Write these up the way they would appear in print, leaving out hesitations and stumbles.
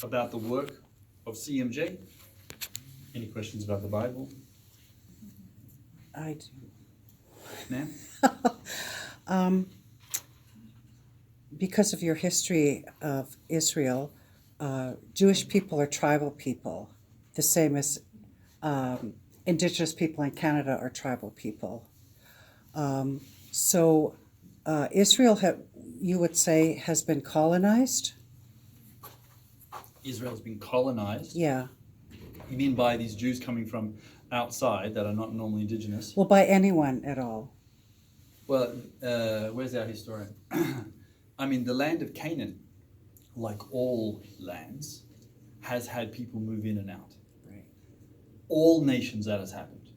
about the work of CMJ? Any questions about the Bible? I do. Ma'am? Because of your history of Israel, Jewish people are tribal people, the same as Indigenous people in Canada are tribal people. So Israel, you would say, has been colonized? Israel's been colonized. Yeah. You mean by these Jews coming from outside that are not normally indigenous? Well, by anyone at all. Well, where's our historian? I mean, the land of Canaan, like all lands, has had people move in and out. Right. All nations that has happened.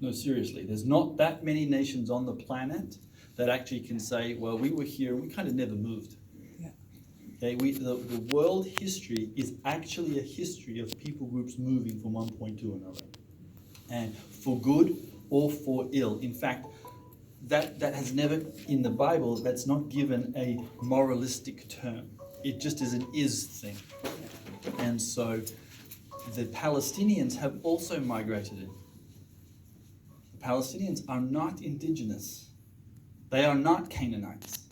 No, seriously, there's not that many nations on the planet that actually can say, well, we were here and we kind of never moved. Yeah. Okay, the world history is actually a history of people groups moving from one point to another. And for good or for ill. In fact, that has never, in the Bible, that's not given a moralistic term. It just is an is thing. And so the Palestinians have also migrated in. The Palestinians are not indigenous. They are not Canaanites.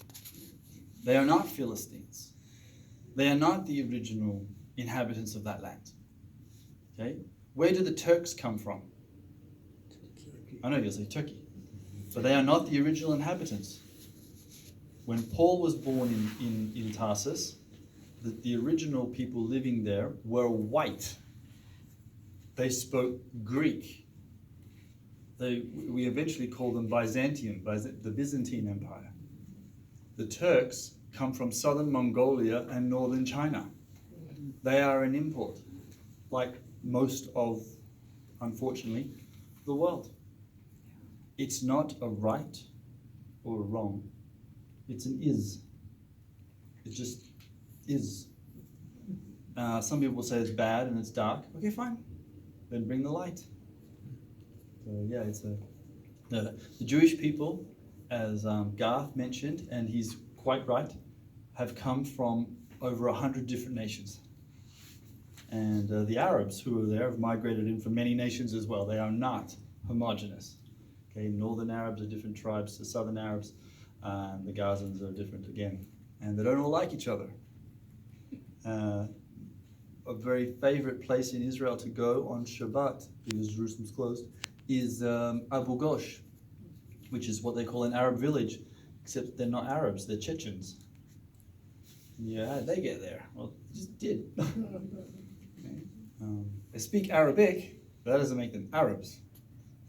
They are not Philistines. They are not the original inhabitants of that land. Okay? Where do the Turks come from? I know you'll say Turkey. But they are not the original inhabitants. When Paul was born in Tarsus, the original people living there were white. They spoke Greek. We eventually called them Byzantium, the Byzantine Empire. The Turks come from southern Mongolia and northern China. They are an import, like most of, unfortunately, the world. It's not a right or a wrong. It's an is. It just is. Some people say it's bad and it's dark. Okay, fine. Then bring the light. So yeah, the Jewish people, as Garth mentioned, and he's quite right, have come from over 100 different nations. And the Arabs who are there have migrated in from many nations as well. They are not homogenous. Okay, northern Arabs are different tribes to southern Arabs, and the Gazans are different again. And they don't all like each other. A very favorite place in Israel to go on Shabbat, because Jerusalem's closed, is Abu Ghosh, which is what they call an Arab village, except they're not Arabs, they're Chechens. Yeah, how'd they get there? Well, they just did. Okay. They speak Arabic, but that doesn't make them Arabs.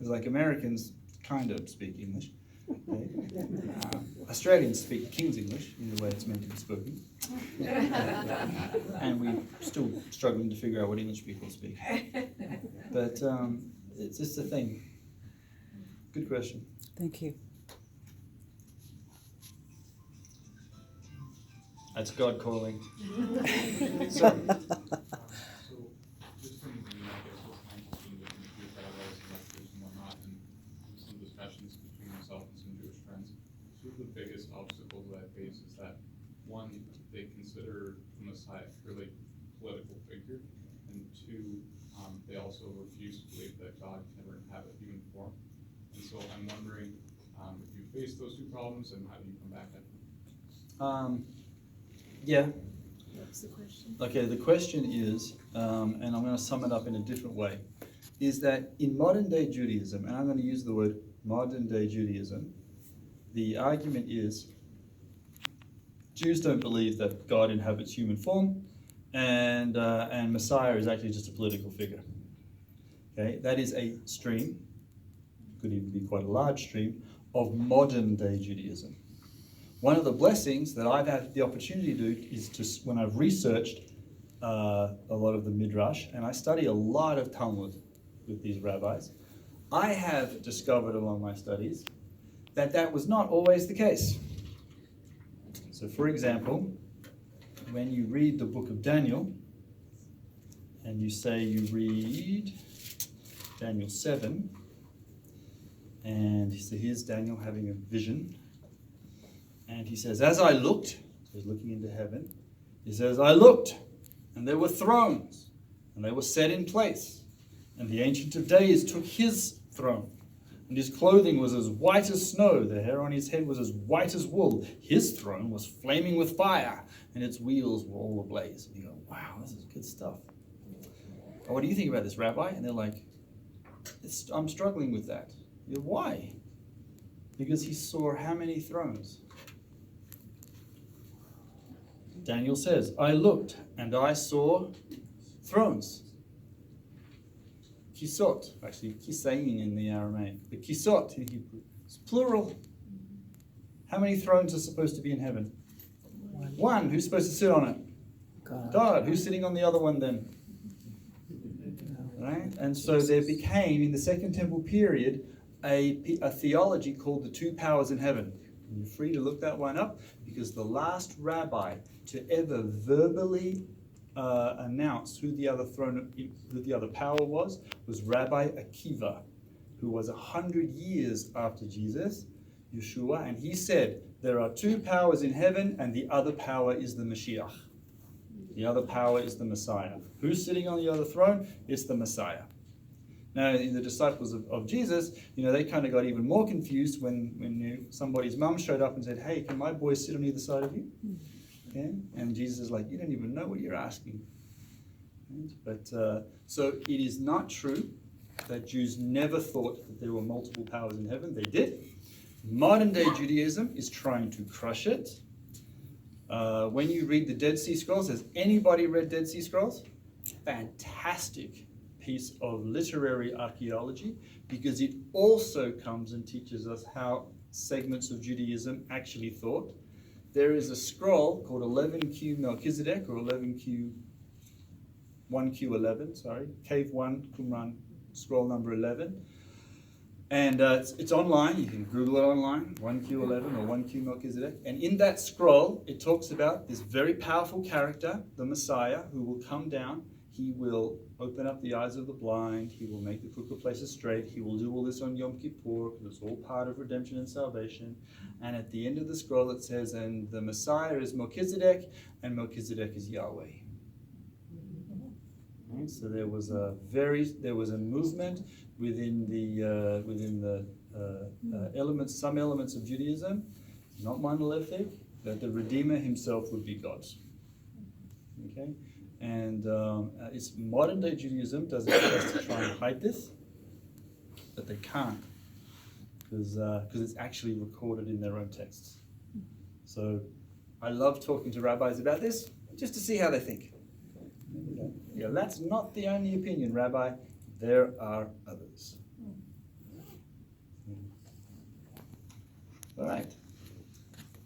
It's like Americans kind of speak English. Okay. Australians speak King's English in the way it's meant to be spoken. And we're still struggling to figure out what English people speak. But it's just a thing. Good question. Thank you. That's God calling. So, just from the, I guess, what's between the Jewish rabbis and lectures and whatnot, and some discussions between myself and some Jewish friends, two of the biggest obstacles that I face is that, one, they consider the Messiah a purely political figure, and two, they also refuse to believe that God can ever inhabit human form. And so I'm wondering if you face those two problems, and how do you come back at them? Yeah. What's the question? Okay, the question is, and I'm going to sum it up in a different way, is that in modern day Judaism, and I'm going to use the word modern day Judaism, the argument is Jews don't believe that God inhabits human form, and Messiah is actually just a political figure. Okay, that is a stream, could even be quite a large stream, of modern day Judaism. One of the blessings that I've had the opportunity to do is to, when I've researched a lot of the Midrash, and I study a lot of Talmud with these rabbis, I have discovered along my studies that that was not always the case. So for example, when you read the book of Daniel, and you say you read Daniel 7, and so here's Daniel having a vision, and he says, as I looked, so he's looking into heaven, he says, I looked, And there were thrones, and they were set in place. And the Ancient of Days took his throne. And his clothing was as white as snow. The hair on his head was as white as wool. His throne was flaming with fire, and its wheels were all ablaze. And you go, wow, this is good stuff. What do you think about this, Rabbi? And they're like, I'm struggling with that. You go, why? Because he saw how many thrones? Daniel says, I looked and I saw thrones. Kisot, actually kisayin in the Aramaic, but kisot in Hebrew. It's plural. How many thrones are supposed to be in heaven? One. Who's supposed to sit on it? God. Who's sitting on the other one then? Right? And so there became, in the Second Temple period, a theology called the two powers in heaven. And you're free to look that one up, because the last rabbi to ever verbally announce who the other power was Rabbi Akiva, who was 100 years after Jesus, Yeshua, and he said, there are two powers in heaven, and the other power is the Mashiach. The other power is the Messiah. Who's sitting on the other throne? It's the Messiah. Now, in the disciples of Jesus, they kind of got even more confused when somebody's mum showed up and said, hey, can my boy sit on either side of you? Okay? And Jesus is like, you don't even know what you're asking. Right? But so it is not true that Jews never thought that there were multiple powers in heaven. They did. Modern day Judaism is trying to crush it. When you read the Dead Sea Scrolls, has anybody read Dead Sea Scrolls? Fantastic piece of literary archaeology, because it also comes and teaches us how segments of Judaism actually thought. There is a scroll called 11Q Melchizedek, or 1Q11, sorry, Cave 1, Qumran, scroll number 11. And it's online, you can Google it online, 1Q11 or 1Q Melchizedek. And in that scroll, it talks about this very powerful character, the Messiah, who will come down. He will open up the eyes of the blind. He will make the crooked places straight. He will do all this on Yom Kippur, because it's all part of redemption and salvation. And at the end of the scroll, it says, and the Messiah is Melchizedek, and Melchizedek is Yahweh. Right? So there was a movement within the elements, some elements of Judaism, not monolithic, that the Redeemer himself would be God. Okay. And it's modern day Judaism does its best to try and hide this, but they can't, because it's actually recorded in their own texts. So I love talking to rabbis about this, just to see how they think. Yeah, that's not the only opinion, Rabbi. There are others. All right.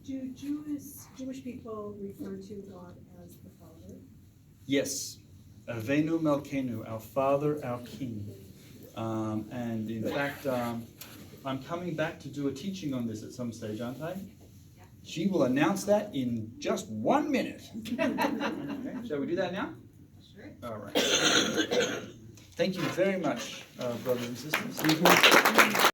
Do Jewish people refer to God as the Father? Yes, Avenu Melkenu, our Father, our King. And in fact, I'm coming back to do a teaching on this at some stage, aren't I? She will announce that in just 1 minute. Okay, shall we do that now? Sure. All right. Thank you very much, brothers and sisters.